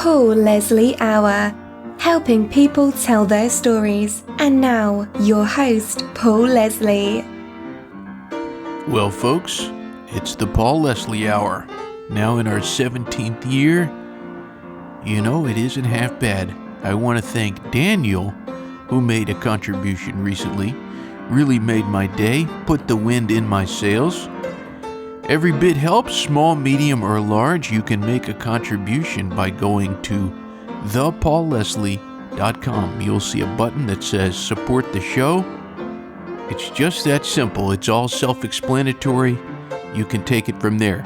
Paul Leslie Hour, helping people tell their stories. And now, your host, Paul Leslie. Well, folks, it's the Paul Leslie Hour. Now in our 17th year. You know, it isn't half bad. I want to thank Daniel, who made a contribution recently. Really made my day, put the wind in my sails. Every bit helps, small, medium, or large. You can make a contribution by going to thepaulleslie.com. You'll see a button that says support the show. It's just that simple. It's all self-explanatory. You can take it from there.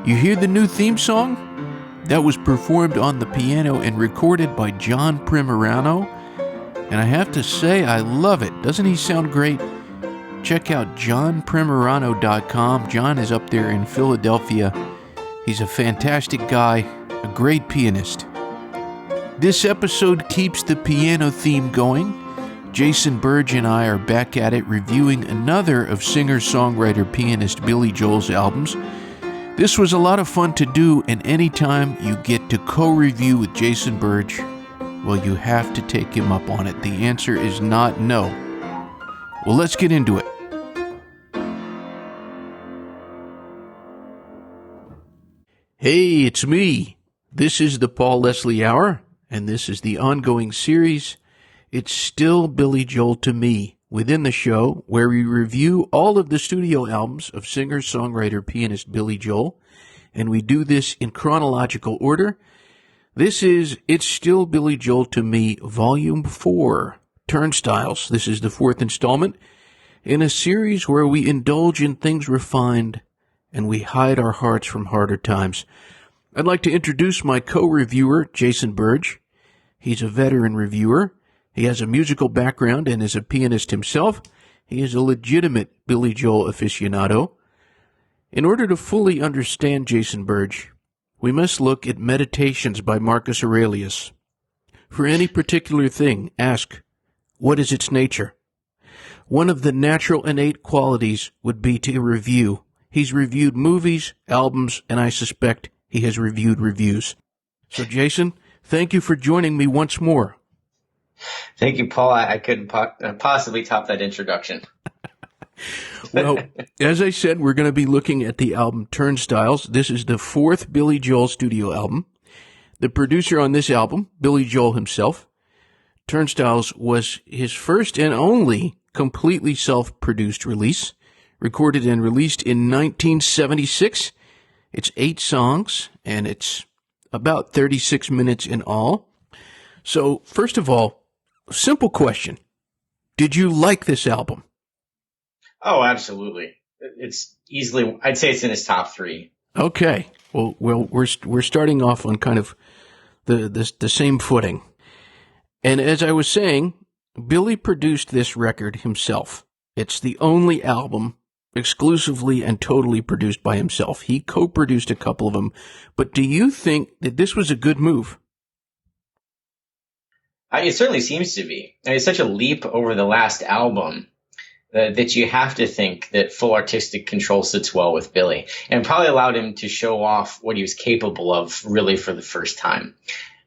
You hear the new theme song? That was performed on the piano and recorded by John Primorano. And I have to say, I love it. Doesn't he sound great? Check out johnprimorano.com. John is up there in Philadelphia. He's a fantastic guy, a great pianist. This episode keeps the piano theme going. Jason Burge and I are back at it reviewing another of singer-songwriter-pianist Billy Joel's albums. This was a lot of fun to do, and anytime you get to co-review with Jason Burge, well, you have to take him up on it. The answer is not no. Well, let's get into it. Hey, it's me. This is the Paul Leslie Hour, and this is the ongoing series, It's Still Billy Joel to Me, within the show where we review all of the studio albums of singer-songwriter-pianist Billy Joel, and we do this in chronological order. This is It's Still Billy Joel to Me, Volume 4, Turnstiles. This is the fourth installment in a series where we indulge in things refined and we hide our hearts from harder times. I'd like to introduce my co-reviewer, Jason Burge. He's a veteran reviewer. He has a musical background and is a pianist himself. He is a legitimate Billy Joel aficionado. In order to fully understand Jason Burge, we must look at Meditations by Marcus Aurelius. For any particular thing, ask, what is its nature? One of the natural innate qualities would be to review. He's reviewed movies, albums, and I suspect he has reviewed reviews. So, Jason, thank you for joining me once more. Thank you, Paul. I couldn't possibly top that introduction. Well, as I said, we're going to be looking at the album Turnstiles. This is the fourth Billy Joel studio album. The producer on this album, Billy Joel himself. Turnstiles was his first and only completely self-produced release, recorded and released in 1976. It's 8 songs, and it's about 36 minutes in all. So, first of all, simple question. Did you like this album? Oh, absolutely. It's easily, I'd say it's in his top 3. Okay. Well, we're starting off on kind of the same footing. And as I was saying, Billy produced this record himself. It's the only album exclusively and totally produced by himself. He co-produced a couple of them. But do you think that this was a good move? It certainly seems to be. It's such a leap over the last album that you have to think that full artistic control sits well with Billy, and probably allowed him to show off what he was capable of really for the first time.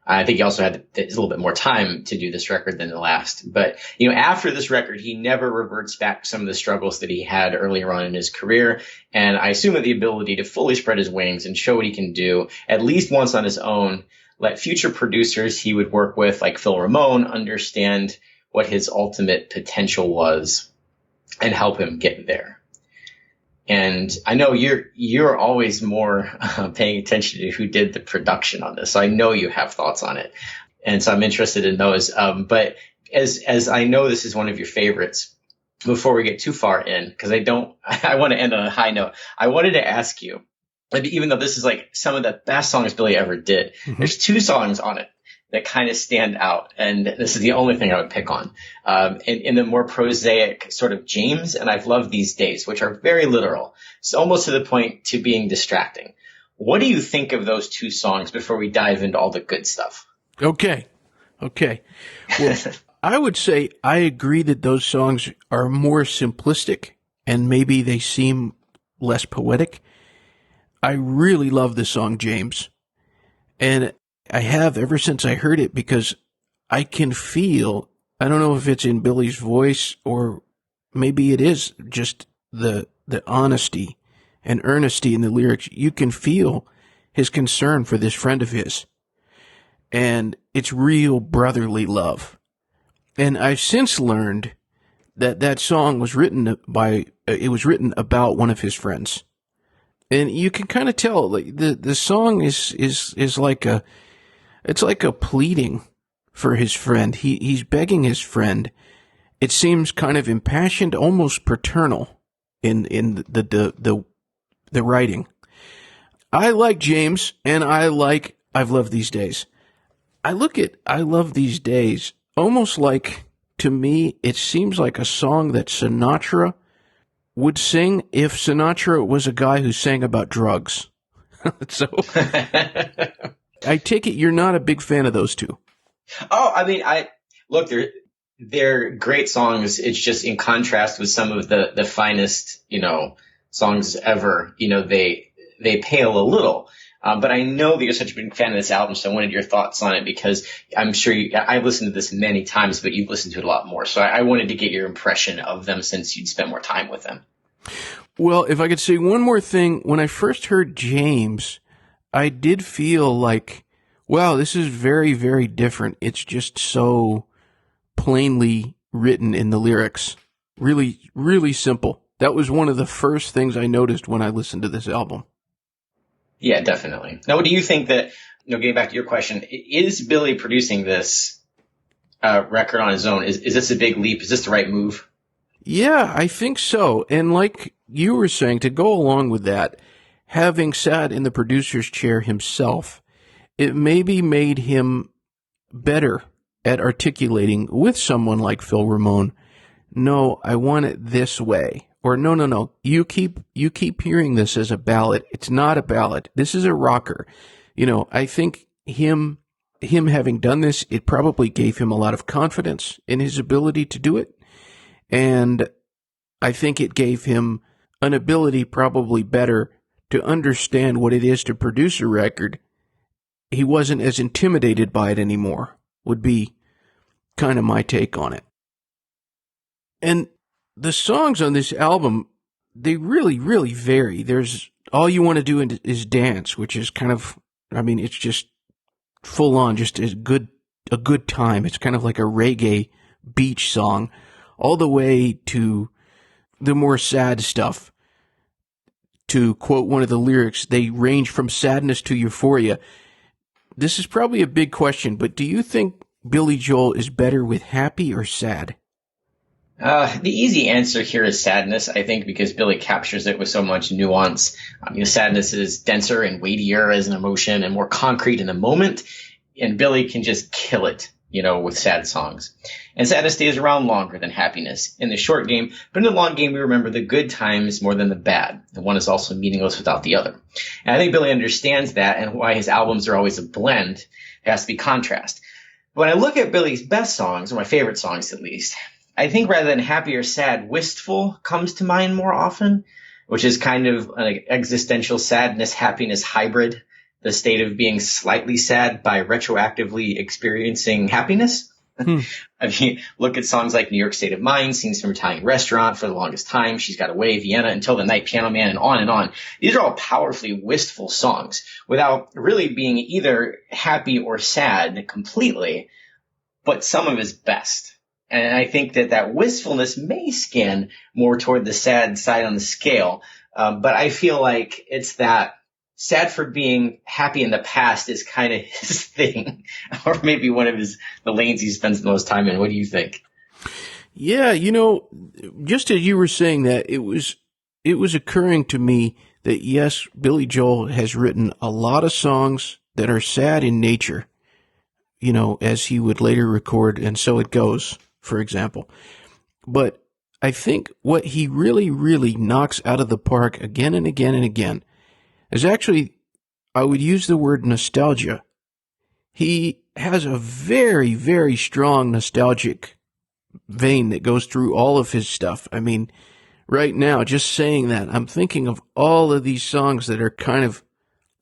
I think he also had a little bit more time to do this record than the last. But, after this record, he never reverts back to some of the struggles that he had earlier on in his career. And I assume that the ability to fully spread his wings and show what he can do, at least once on his own, let future producers he would work with, like Phil Ramone, understand what his ultimate potential was and help him get there. And I know you're always more paying attention to who did the production on this. So I know you have thoughts on it. And so I'm interested in those. But as I know this is one of your favorites, before we get too far in, because I want to end on a high note. I wanted to ask you, even though this is like some of the best songs Billy ever did, there's 2 songs on it that kind of stand out. And this is the only thing I would pick on. In the more prosaic sort of James and I've Loved These Days, which are very literal. It's almost to the point to being distracting. What do you think of those 2 songs before we dive into all the good stuff? Okay. Well, I would say I agree that those songs are more simplistic and maybe they seem less poetic. I really love the song James. And I have ever since I heard it, because I can feel, I don't know if it's in Billy's voice or maybe it is just the honesty and earnesty in the lyrics. You can feel his concern for this friend of his. And it's real brotherly love. And I've since learned that that song was written it was written about one of his friends. And you can kind of tell, like, the song is like it's like a pleading for his friend. He's begging his friend. It seems kind of impassioned, almost paternal in the writing. I like James, and I've Loved These Days. I Love These Days almost like, to me, it seems like a song that Sinatra would sing if Sinatra was a guy who sang about drugs. So I take it you're not a big fan of those two. Oh, I mean, look, they're great songs. It's just in contrast with some of the finest, songs ever. They pale a little. But I know that you're such a big fan of this album, so I wanted your thoughts on it, because I'm sure I've listened to this many times, but you've listened to it a lot more. So I wanted to get your impression of them since you'd spent more time with them. Well, if I could say one more thing, when I first heard James, I did feel like, wow, this is very, very different. It's just so plainly written in the lyrics. Really, really simple. That was one of the first things I noticed when I listened to this album. Yeah, definitely. Now, what do you think that, getting back to your question, is Billy producing this record on his own? Is this a big leap? Is this the right move? Yeah, I think so. And like you were saying, to go along with that, having sat in the producer's chair himself, it maybe made him better at articulating with someone like Phil Ramone, no, I want it this way. Or no, you keep hearing this as a ballad. It's not a ballad. This is a rocker. I think him having done this, it probably gave him a lot of confidence in his ability to do it. And I think it gave him an ability probably better to understand what it is to produce a record. He wasn't as intimidated by it anymore, would be kind of my take on it. And the songs on this album, they really, really vary. There's All You Want to Do is Dance, which is kind of, it's just full on, just a good time. It's kind of like a reggae beach song, all the way to the more sad stuff. To quote one of the lyrics, they range from sadness to euphoria. This is probably a big question, but do you think Billy Joel is better with happy or sad? The easy answer here is sadness, I think, because Billy captures it with so much nuance. Sadness is denser and weightier as an emotion and more concrete in the moment, and Billy can just kill it, with sad songs. And sadness stays around longer than happiness in the short game, but in the long game, we remember the good times more than the bad. And one is also meaningless without the other. And I think Billy understands that, and why his albums are always a blend. It has to be contrast. When I look at Billy's best songs, or my favorite songs at least, I think rather than happy or sad, wistful comes to mind more often, which is kind of an existential sadness, happiness hybrid, the state of being slightly sad by retroactively experiencing happiness. Look at songs like New York State of Mind, Scenes from an Italian Restaurant, For the Longest Time, She's Got Away, Vienna, Until the Night, Piano Man, and on and on. These are all powerfully wistful songs without really being either happy or sad completely, but some of his best. And I think that wistfulness may scan more toward the sad side on the scale. But I feel like it's that sad for being happy in the past is kind of his thing, or maybe one of the lanes he spends the most time in. What do you think? Yeah, just as you were saying that, it was occurring to me that yes, Billy Joel has written a lot of songs that are sad in nature, as he would later record, And So It Goes, for example. But I think what he really, really knocks out of the park again and again and again is actually, I would use the word nostalgia. He has a very, very strong nostalgic vein that goes through all of his stuff. Right now, just saying that, I'm thinking of all of these songs that are kind of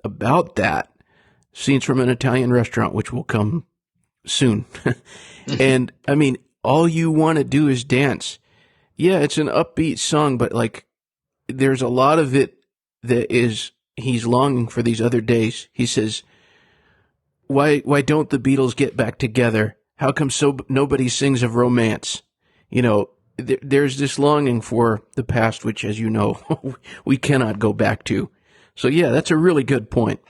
about that. Scenes from an Italian Restaurant, which will come soon. And I mean, all you want to do is dance. Yeah, it's an upbeat song, but like there's a lot of it that is he's longing for these other days. He says, why don't the Beatles get back together? How come nobody sings of romance? You know, there's this longing for the past, which, as you know, we cannot go back to. So yeah, that's a really good point.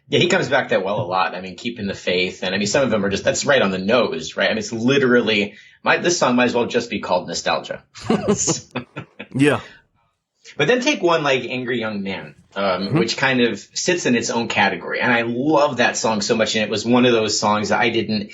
Yeah, he comes back that well a lot. I mean, keeping the faith. And I mean, some of them are just, that's right on the nose, right? I mean, it's literally, this song might as well just be called Nostalgia. Yeah. But then take one like Angry Young Man, which kind of sits in its own category. And I love that song so much. And it was one of those songs that I didn't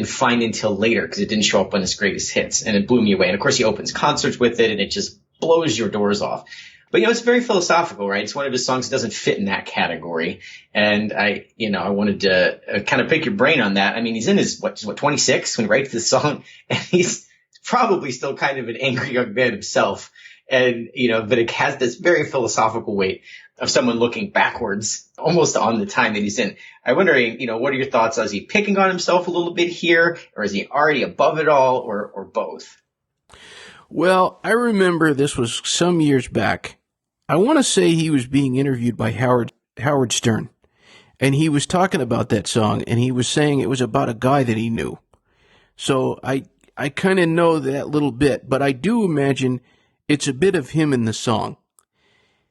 find until later because it didn't show up on his greatest hits. And it blew me away. And of course, he opens concerts with it and it just blows your doors off. But, you know, it's very philosophical, right? It's one of his songs that doesn't fit in that category. And I wanted to kind of pick your brain on that. I mean, he's in his, 26 when he writes this song, and he's probably still kind of an angry young man himself. And, you know, but it has this very philosophical weight of someone looking backwards almost on the time that he's in. I'm wondering, you know, what are your thoughts? Is he picking on himself a little bit here, or is he already above it all, or both? Well, I remember this was some years back. I want to say he was being interviewed by Howard Stern, and he was talking about that song, and he was saying it was about a guy that he knew. So I kind of know that little bit, but I do imagine it's a bit of him in the song.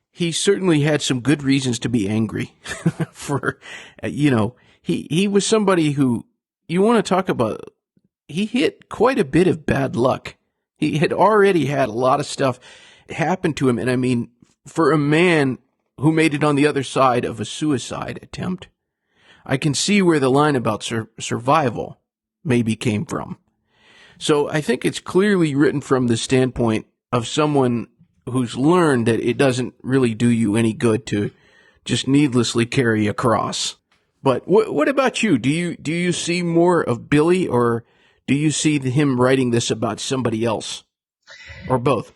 He certainly had some good reasons to be angry for, you know, he was somebody who, you want to talk about, he hit quite a bit of bad luck. He had already had a lot of stuff happen to him, and I mean, for a man who made it on the other side of a suicide attempt, I can see where the line about survival maybe came from. So I think it's clearly written from the standpoint of someone who's learned that it doesn't really do you any good to just needlessly carry a cross. But what about you? Do you see more of Billy, or do you see him writing this about somebody else, or both?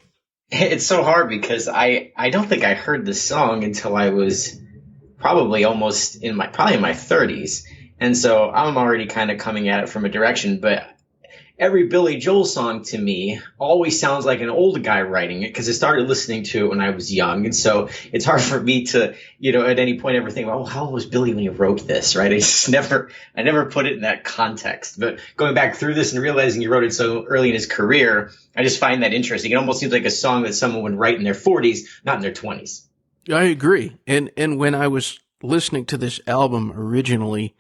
It's so hard because I don't think I heard this song until I was probably almost in my 30s. And so I'm already kind of coming at it from a direction, but every Billy Joel song to me always sounds like an old guy writing it because I started listening to it when I was young. And so it's hard for me to, you know, at any point ever think, oh, how old was Billy when he wrote this, right? I never put it in that context. But going back through this and realizing he wrote it so early in his career, I just find that interesting. It almost seems like a song that someone would write in their 40s, not in their 20s. I agree. And when I was listening to this album originally,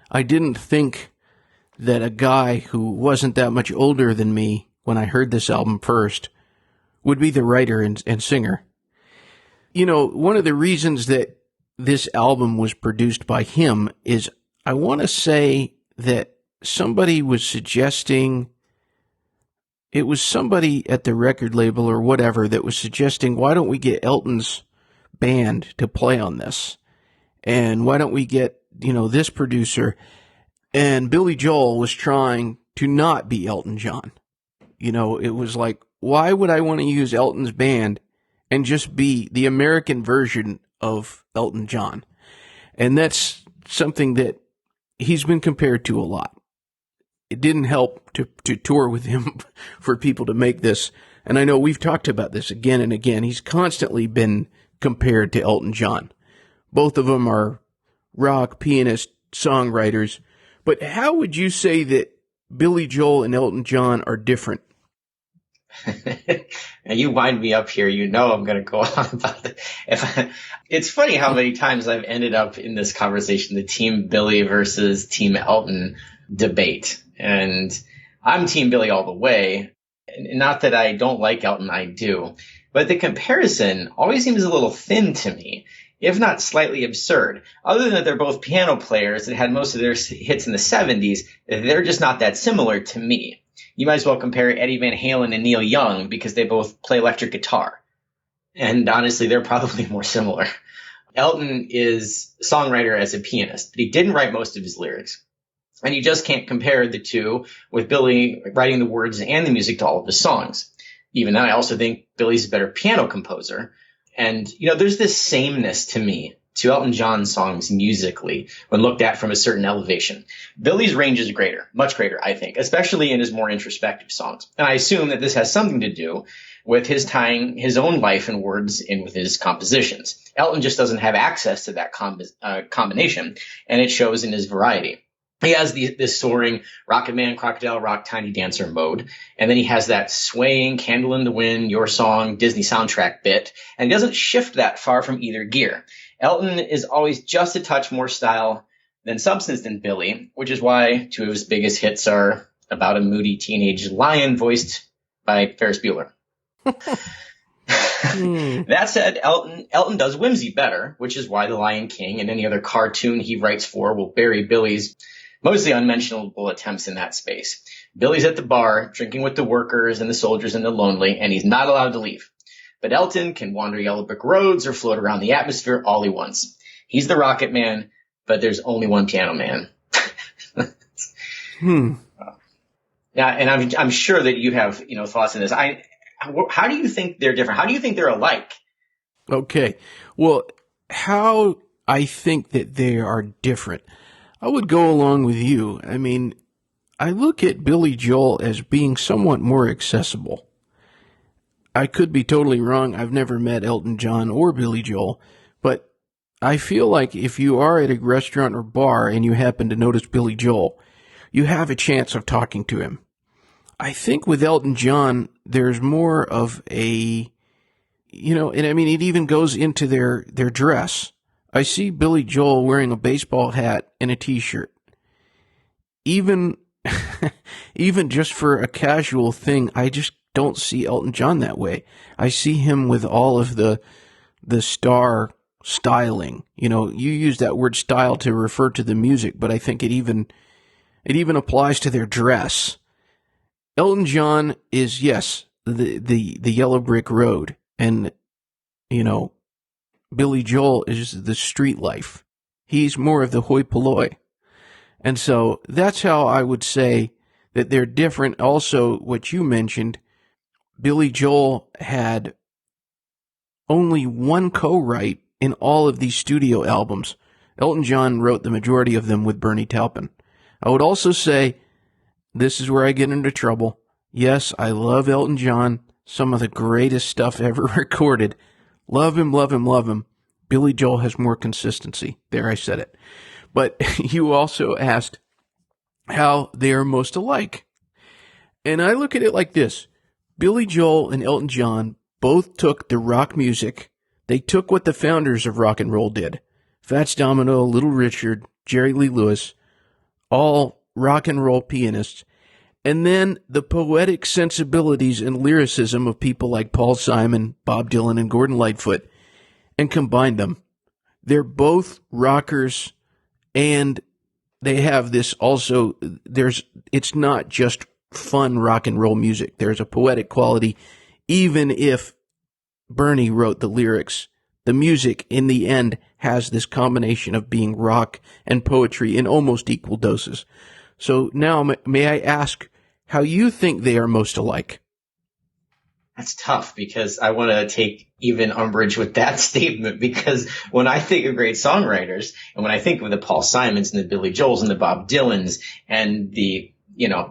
I didn't think that a guy who wasn't that much older than me when I heard this album first would be the writer and singer. You know, one of the reasons that this album was produced by him is I want to say that somebody was suggesting, it was somebody at the record label or whatever that was suggesting, why don't we get Elton's band to play on this? And why don't we get, you know, this producer? And Billy Joel was trying to not be Elton John. You know, it was like, why would I want to use Elton's band and just be the American version of Elton John? And that's something that he's been compared to a lot. It didn't help to tour with him for people to make this. And I know we've talked about this again and again. He's constantly been compared to Elton John. Both of them are rock, pianist, songwriters. But how would you say that Billy Joel and Elton John are different? Now you wind me up here. You know I'm going to go on about it. It's funny how many times I've ended up in this conversation, the Team Billy versus Team Elton debate. And I'm Team Billy all the way. Not that I don't like Elton, I do. But the comparison always seems a little thin to me, if not slightly absurd. Other than that they're both piano players that had most of their hits in the 70s, they're just not that similar to me. You might as well compare Eddie Van Halen and Neil Young because they both play electric guitar. And honestly, they're probably more similar. Elton is a songwriter as a pianist, but he didn't write most of his lyrics. And you just can't compare the two with Billy writing the words and the music to all of his songs. Even then, I also think Billy's a better piano composer. And, you know, there's this sameness to me to Elton John's songs musically when looked at from a certain elevation. Billy's range is greater, much greater, I think, especially in his more introspective songs. And I assume that this has something to do with his tying his own life and words in with his compositions. Elton just doesn't have access to that combination, and it shows in his variety. He has this soaring Rocket Man, Crocodile Rock, Tiny Dancer mode. And then he has that swaying Candle in the Wind, Your Song, Disney soundtrack bit. And he doesn't shift that far from either gear. Elton is always just a touch more style than substance than Billy, which is why two of his biggest hits are About a Moody Teenage Lion, voiced by Ferris Bueller. That said, Elton does whimsy better, which is why The Lion King and any other cartoon he writes for will bury Billy's mostly unmentionable attempts in that space. Billy's at the bar, drinking with the workers and the soldiers and the lonely, and he's not allowed to leave. But Elton can wander yellow brick roads or float around the atmosphere all he wants. He's the Rocket Man, but there's only one Piano Man. Yeah, and I'm sure that you have thoughts on this. How do you think they're different? How do you think they're alike? Okay, well, how I think that they are different. I would go along with you. I mean, I look at Billy Joel as being somewhat more accessible. I could be totally wrong. I've never met Elton John or Billy Joel, but I feel like if you are at a restaurant or bar and you happen to notice Billy Joel, you have a chance of talking to him. I think with Elton John, there's more of a, and I mean, it even goes into their dress. I see Billy Joel wearing a baseball hat and a t-shirt. Even just for a casual thing, I just don't see Elton John that way. I see him with all of the star styling. You use that word style to refer to the music, but I think it even applies to their dress. Elton John is, yes, the yellow brick road, and Billy Joel is the street life. He's more of the hoi polloi. And so that's how I would say that they're different. Also, what you mentioned, Billy Joel had only one co-write in all of these studio albums. Elton John wrote the majority of them with Bernie Taupin. I would also say, this is where I get into trouble. Yes, I love Elton John, some of the greatest stuff ever recorded. Love him, love him, love him. Billy Joel has more consistency. There, I said it. But you also asked how they are most alike. And I look at it like this. Billy Joel and Elton John both took the rock music. They took what the founders of rock and roll did. Fats Domino, Little Richard, Jerry Lee Lewis, all rock and roll pianists. And then the poetic sensibilities and lyricism of people like Paul Simon, Bob Dylan, and Gordon Lightfoot, and combined them. They're both rockers, and they have this also, it's not just fun rock and roll music. There's a poetic quality, even if Bernie wrote the lyrics. The music, in the end, has this combination of being rock and poetry in almost equal doses. So now, may I ask how you think they are most alike? That's tough, because I want to take even umbrage with that statement, because when I think of great songwriters, and when I think of the Paul Simons and the Billy Joels and the Bob Dylans and the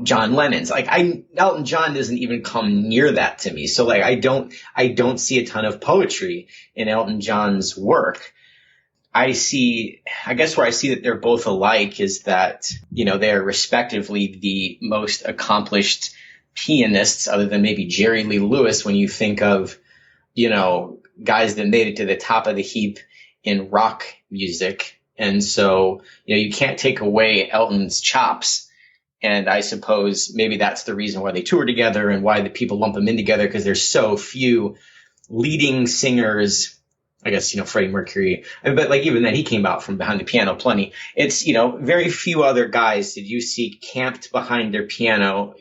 John Lennon's, Elton John doesn't even come near that to me. So I don't see a ton of poetry in Elton John's work. I guess where I see that they're both alike is that, they are respectively the most accomplished pianists, other than maybe Jerry Lee Lewis, when you think of, guys that made it to the top of the heap in rock music. And so, you can't take away Elton's chops. And I suppose maybe that's the reason why they tour together and why the people lump them in together, because there's so few leading singers. I guess, Freddie Mercury, but even then he came out from behind the piano plenty. It's, very few other guys did you see camped behind their piano,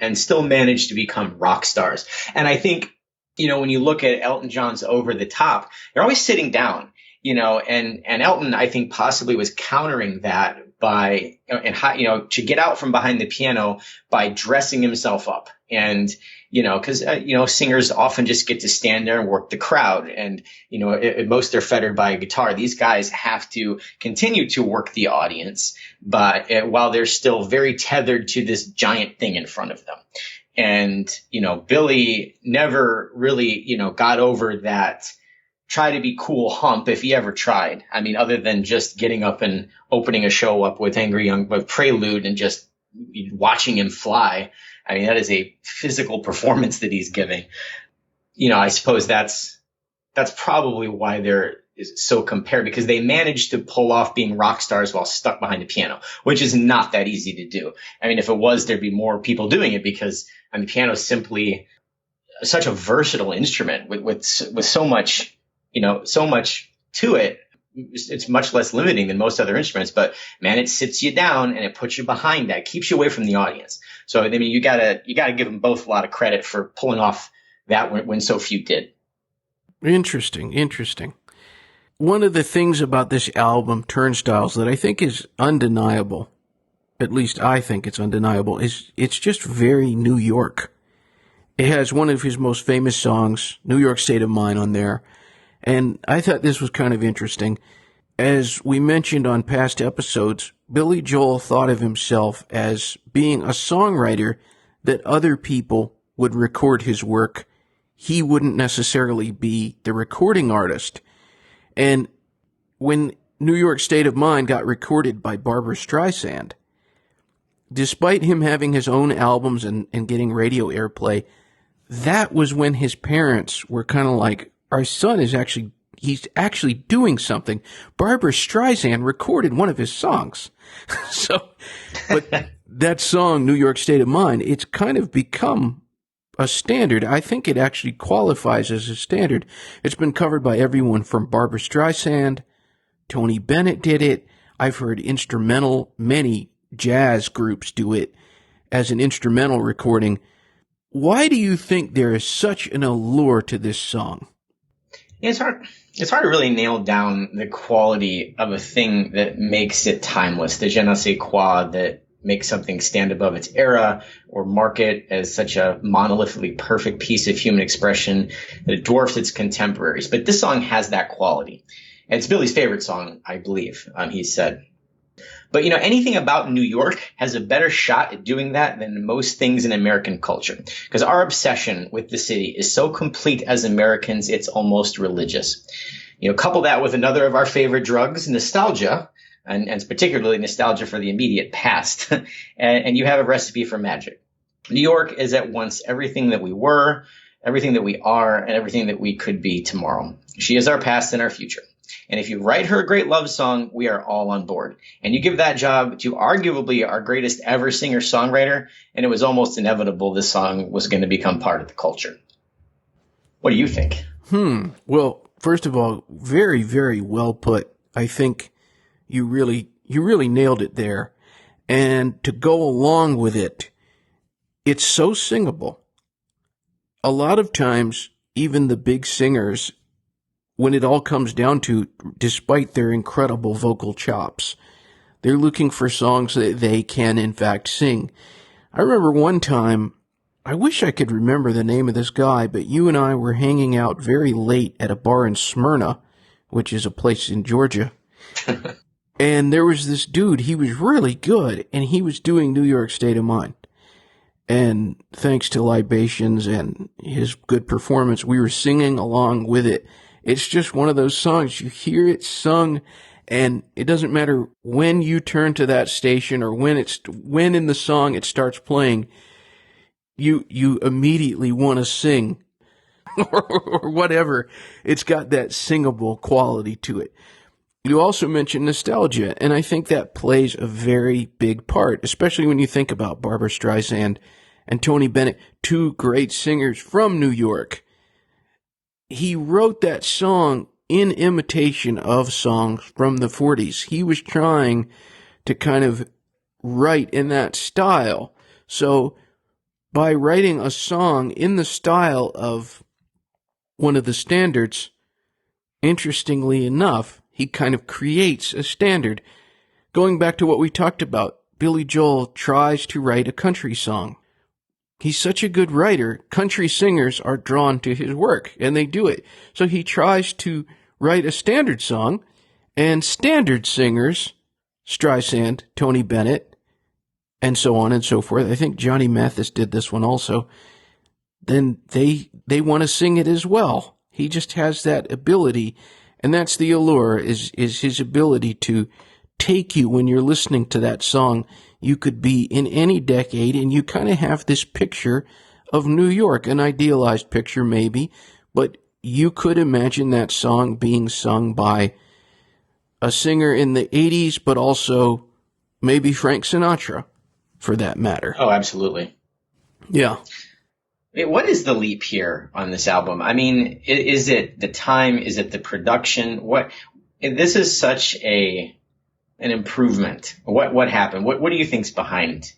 and still manage to become rock stars. And I think, when you look at Elton John's Over the Top, they're always sitting down, and Elton, I think, possibly was countering that by, to get out from behind the piano by dressing himself up. And, because, singers often just get to stand there and work the crowd. And, at most they're fettered by a guitar. These guys have to continue to work the audience, but while they're still very tethered to this giant thing in front of them. And, Billy never really, got over that try to be cool hump if he ever tried. I mean, other than just getting up and opening a show up with with Prelude and just watching him fly. I mean, that is a physical performance that he's giving. I suppose that's probably why they're so compared, because they managed to pull off being rock stars while stuck behind a piano, which is not that easy to do. I mean, if it was, there'd be more people doing it, because piano is simply such a versatile instrument with so much, so much to it. It's much less limiting than most other instruments, but man, it sits you down and it puts you behind that, keeps you away from the audience. So, you gotta give them both a lot of credit for pulling off that when so few did. Interesting. One of the things about this album, Turnstiles, that I think is undeniable, at least I think it's undeniable, is it's just very New York. It has one of his most famous songs, New York State of Mind, on there. And I thought this was kind of interesting. As we mentioned on past episodes, Billy Joel thought of himself as being a songwriter that other people would record his work. He wouldn't necessarily be the recording artist. And when New York State of Mind got recorded by Barbra Streisand, despite him having his own albums and getting radio airplay, that was when his parents were kind of like, our son he's actually doing something. Barbra Streisand recorded one of his songs. But that song, New York State of Mind, it's kind of become a standard. I think it actually qualifies as a standard. It's been covered by everyone from Barbra Streisand, Tony Bennett did it. I've heard many jazz groups do it as an instrumental recording. Why do you think there is such an allure to this song? It's hard to really nail down the quality of a thing that makes it timeless, the je ne sais quoi that makes something stand above its era or mark it as such a monolithically perfect piece of human expression that it dwarfs its contemporaries. But this song has that quality. And it's Billy's favorite song, I believe, he said. But, anything about New York has a better shot at doing that than most things in American culture, because our obsession with the city is so complete as Americans, it's almost religious. Couple that with another of our favorite drugs, nostalgia, and particularly nostalgia for the immediate past, and you have a recipe for magic. New York is at once everything that we were, everything that we are, and everything that we could be tomorrow. She is our past and our future. And if you write her a great love song, we are all on board. And you give that job to arguably our greatest ever singer-songwriter, and it was almost inevitable this song was going to become part of the culture. What do you think? Well, first of all, very, very well put. I think you really nailed it there. And to go along with it, it's so singable. A lot of times, even the big singers, when it all comes down to, despite their incredible vocal chops, they're looking for songs that they can, in fact, sing. I remember one time, I wish I could remember the name of this guy, but you and I were hanging out very late at a bar in Smyrna, which is a place in Georgia. And there was this dude, he was really good, and he was doing New York State of Mind. And thanks to Libations and his good performance, we were singing along with it. It's just one of those songs. You hear it sung, and it doesn't matter when you turn to that station or when in the song it starts playing, you immediately want to sing or whatever. It's got that singable quality to it. You also mentioned nostalgia, and I think that plays a very big part, especially when you think about Barbra Streisand and Tony Bennett, two great singers from New York. He wrote that song in imitation of songs from the 40s. He was trying to kind of write in that style. So by writing a song in the style of one of the standards, interestingly enough, he kind of creates a standard. going back to what we talked about, Billy Joel tries to write a country song. He's such a good writer, country singers are drawn to his work, and they do it. So he tries to write a standard song, and standard singers, Streisand, Tony Bennett, and so on and so forth. I think Johnny Mathis did this one also. Then they want to sing it as well. He just has that ability, and that's the allure, is his ability to take you when you're listening to that song. You could be in any decade, and you kind of have this picture of New York, an idealized picture maybe, but you could imagine that song being sung by a singer in the 80s, but also maybe Frank Sinatra, for that matter. Oh, absolutely. Yeah. What is the leap here on this album? I mean, is it the time? Is it the production? This is such an improvement. What happened? What do you think's behind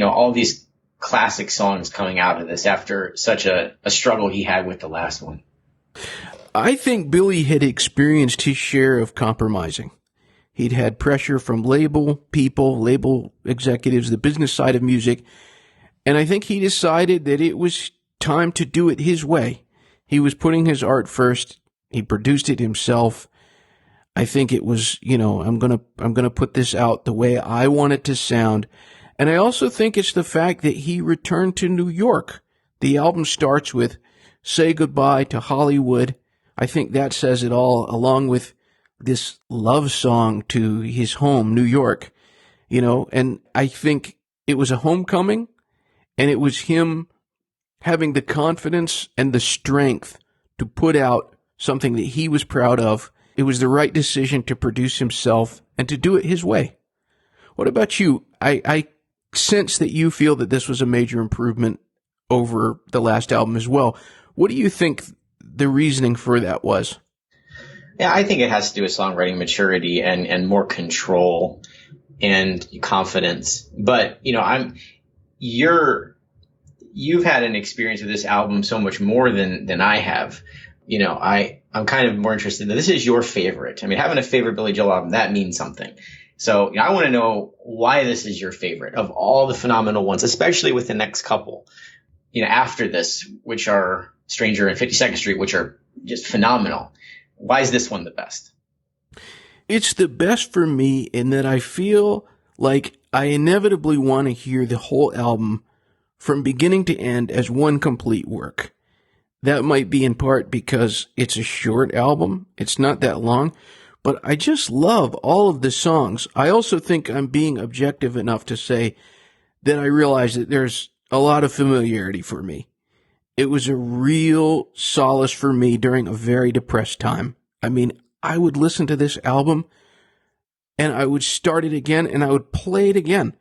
all these classic songs coming out of this after such a struggle he had with the last one? I think Billy had experienced his share of compromising. He'd had pressure from label people, label executives, the business side of music, and I think he decided that it was time to do it his way. He was putting his art first. He produced it himself. I think it was, I'm gonna put this out the way I want it to sound. And I also think it's the fact that he returned to New York. The album starts with Say Goodbye to Hollywood. I think that says it all, along with this love song to his home, New York, and I think it was a homecoming, and it was him having the confidence and the strength to put out something that he was proud of. It was the right decision to produce himself and to do it his way. What about you? I sense that you feel that this was a major improvement over the last album as well. What do you think the reasoning for that was? Yeah, I think it has to do with songwriting maturity and more control and confidence. But, you've had an experience with this album so much more than I have. I'm kind of more interested in this is your favorite. I mean, having a favorite Billy Joel album, that means something. So I want to know why this is your favorite of all the phenomenal ones, especially with the next couple, after this, which are Stranger and 52nd Street, which are just phenomenal. Why is this one the best? It's the best for me in that I feel like I inevitably want to hear the whole album from beginning to end as one complete work. That might be in part because it's a short album. It's not that long, but I just love all of the songs. I also think I'm being objective enough to say that I realize that there's a lot of familiarity for me. It was a real solace for me during a very depressed time. I mean, I would listen to this album and I would start it again and I would play it again.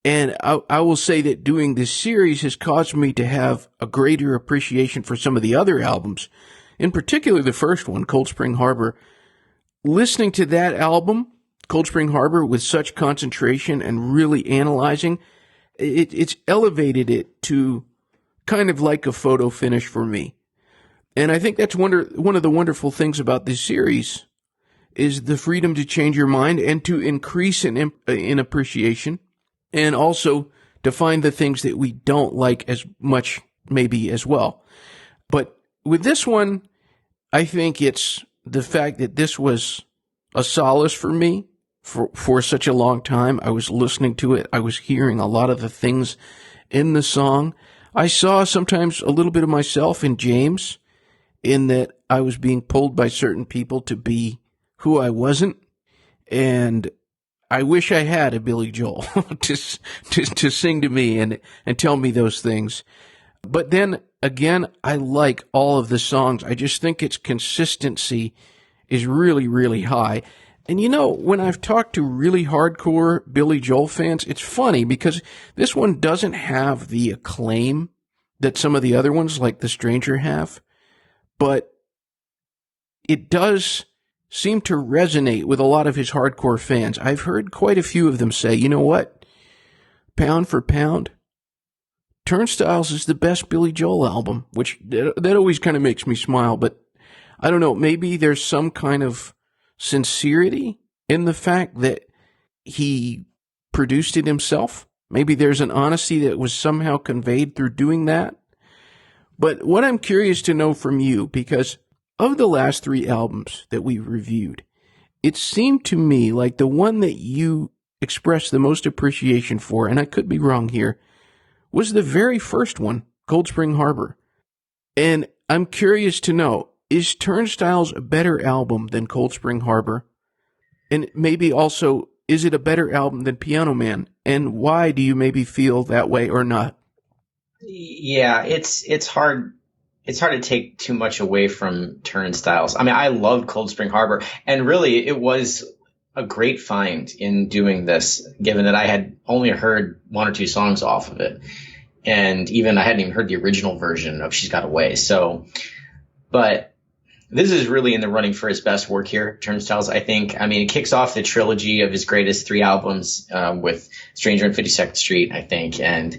And I will say that doing this series has caused me to have a greater appreciation for some of the other albums, in particular the first one, Cold Spring Harbor. Listening to that album, Cold Spring Harbor, with such concentration and really analyzing, it's elevated it to kind of like a photo finish for me. And I think that's one of the wonderful things about this series is the freedom to change your mind and to increase in appreciation, and also to find the things that we don't like as much maybe as well. But with this one, I think it's the fact that this was a solace for me for such a long time. I was listening to it. I was hearing a lot of the things in the song. I saw sometimes a little bit of myself in James, in that I was being pulled by certain people to be who I wasn't. And I wish I had a Billy Joel to sing to me and tell me those things. But then again, I like all of the songs. I just think its consistency is really, really high. And when I've talked to really hardcore Billy Joel fans, it's funny because this one doesn't have the acclaim that some of the other ones like The Stranger have, but it does seem to resonate with a lot of his hardcore fans. I've heard quite a few of them say, you know what? Pound for pound, Turnstiles is the best Billy Joel album, which that always kind of makes me smile, but I don't know, maybe there's some kind of sincerity in the fact that he produced it himself. Maybe there's an honesty that was somehow conveyed through doing that. But what I'm curious to know from you, because of the last 3 albums that we reviewed, it seemed to me like the one that you expressed the most appreciation for, and I could be wrong here, was the very first one, Cold Spring Harbor. And I'm curious to know, is Turnstiles a better album than Cold Spring Harbor? And maybe also, is it a better album than Piano Man? And why do you maybe feel that way or not? Yeah, it's hard. It's hard to take too much away from Turnstiles. I mean, I loved Cold Spring Harbor, and really, it was a great find in doing this, given that I had only heard 1 or 2 songs off of it, and even I hadn't even heard the original version of "She's Got Away." So, but this is really in the running for his best work here, Turnstiles, I think. I mean, it kicks off the trilogy of his greatest 3 albums with "Stranger on 52nd Street," I think, and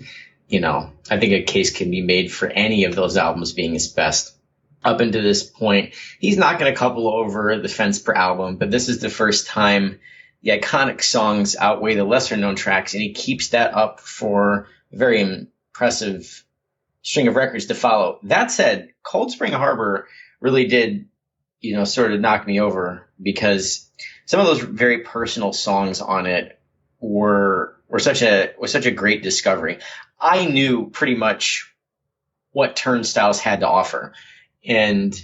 I think a case can be made for any of those albums being his best. Up until this point, he's not going to couple over the fence per album, but this is the first time the iconic songs outweigh the lesser known tracks, and he keeps that up for a very impressive string of records to follow. That said, Cold Spring Harbor really did, sort of knock me over, because some of those very personal songs on it were such a great discovery. I knew pretty much what Turnstiles had to offer. And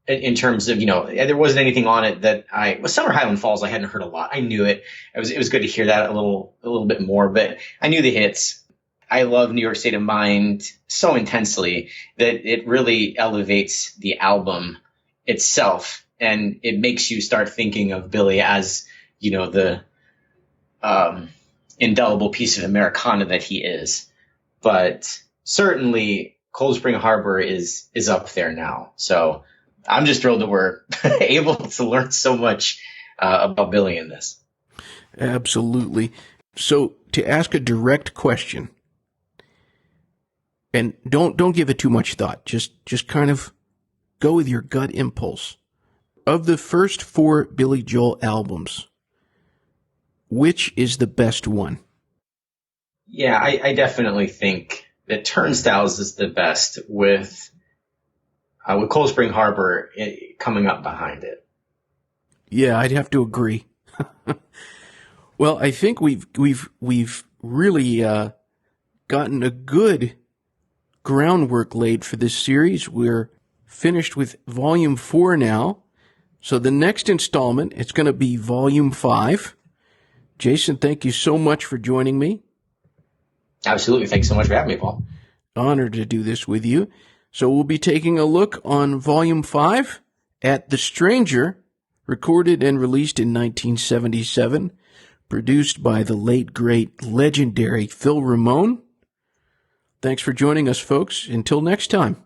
in terms of, there wasn't anything on it that Summer Highland Falls, I hadn't heard a lot. I knew it. It was good to hear that a little bit more, but I knew the hits. I love New York State of Mind so intensely that it really elevates the album itself. And it makes you start thinking of Billy as, the indelible piece of Americana that he is. But certainly Cold Spring Harbor is up there now. So I'm just thrilled that we're able to learn so much about Billy in this. Absolutely. So to ask a direct question, and don't give it too much thought, just kind of go with your gut impulse. Of the first 4 Billy Joel albums, which is the best one? Yeah, I definitely think that Turnstiles is the best, with Cold Spring Harbor coming up behind it. Yeah, I'd have to agree. Well, I think we've really gotten a good groundwork laid for this series. We're finished with Volume 4 now. So the next installment, it's going to be Volume 5. Jason, thank you so much for joining me. Absolutely. Thanks so much for having me, Paul. Honored to do this with you. So we'll be taking a look on Volume 5 at The Stranger, recorded and released in 1977, produced by the late, great, legendary Phil Ramone. Thanks for joining us, folks. Until next time.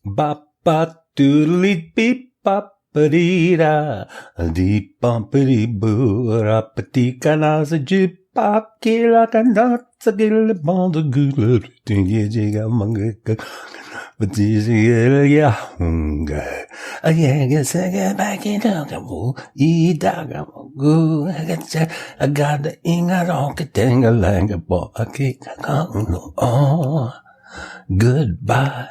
Ba-ba-doodly-beep-bop-ba-dee-da, dee-bum-ba-dee-boo, ra-pa-dee-ka-na-za-jip. Pop killer can not a little bond of good but yeah, I guess I get back in I got the inga on Katanga Langa, but I can't goodbye.